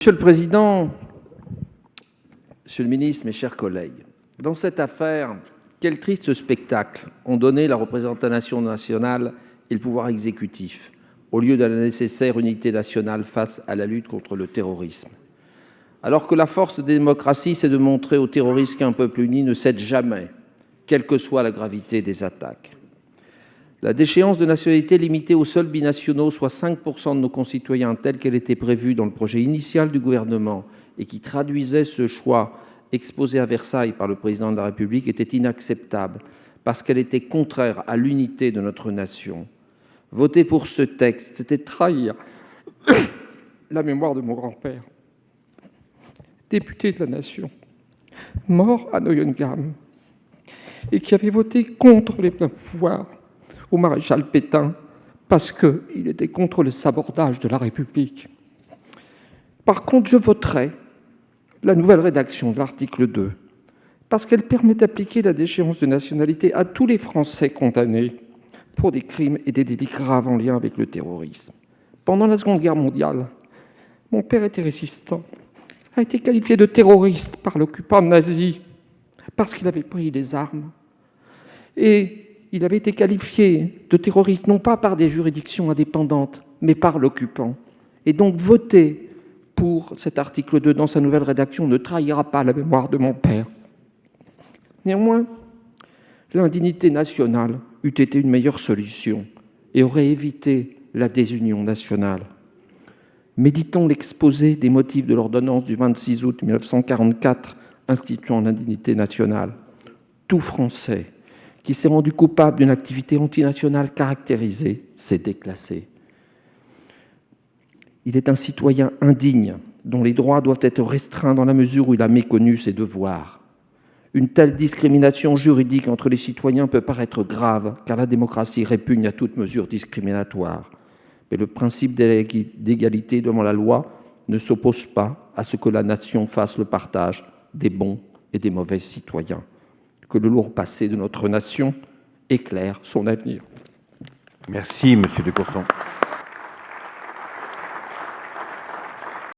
Monsieur le Président, Monsieur le Ministre, mes chers collègues, dans cette affaire, quel triste spectacle ont donné la représentation nationale et le pouvoir exécutif, au lieu de la nécessaire unité nationale face à la lutte contre le terrorisme. Alors que la force des démocraties, c'est de montrer aux terroristes qu'un peuple uni ne cède jamais, quelle que soit la gravité des attaques. La déchéance de nationalité limitée aux seuls binationaux, soit 5% de nos concitoyens, telle qu'elle était prévue dans le projet initial du gouvernement et qui traduisait ce choix exposé à Versailles par le président de la République, était inacceptable parce qu'elle était contraire à l'unité de notre nation. Voter pour ce texte, c'était trahir la mémoire de mon grand-père, député de la nation, mort à Neuengamme, et qui avait voté contre les pleins pouvoirs au maréchal Pétain parce qu'il était contre le sabordage de la République. Par contre, je voterai la nouvelle rédaction de l'article 2 parce qu'elle permet d'appliquer la déchéance de nationalité à tous les Français condamnés pour des crimes et des délits graves en lien avec le terrorisme. Pendant la Seconde Guerre mondiale, mon père était résistant, a été qualifié de terroriste par l'occupant nazi parce qu'il avait pris les armes. Et il avait été qualifié de terroriste non pas par des juridictions indépendantes, mais par l'occupant. Et donc voter pour cet article 2 dans sa nouvelle rédaction ne trahira pas la mémoire de mon père. Néanmoins, l'indignité nationale eût été une meilleure solution et aurait évité la désunion nationale. Méditons l'exposé des motifs de l'ordonnance du 26 août 1944 instituant l'indignité nationale. Tout Français qui s'est rendu coupable d'une activité antinationale caractérisée s'est déclassé. Il est un citoyen indigne dont les droits doivent être restreints dans la mesure où il a méconnu ses devoirs. Une telle discrimination juridique entre les citoyens peut paraître grave, car la démocratie répugne à toute mesure discriminatoire. Mais le principe d'égalité devant la loi ne s'oppose pas à ce que la nation fasse le partage des bons et des mauvais citoyens. Que le lourd passé de notre nation éclaire son avenir. Merci, Monsieur de Courson.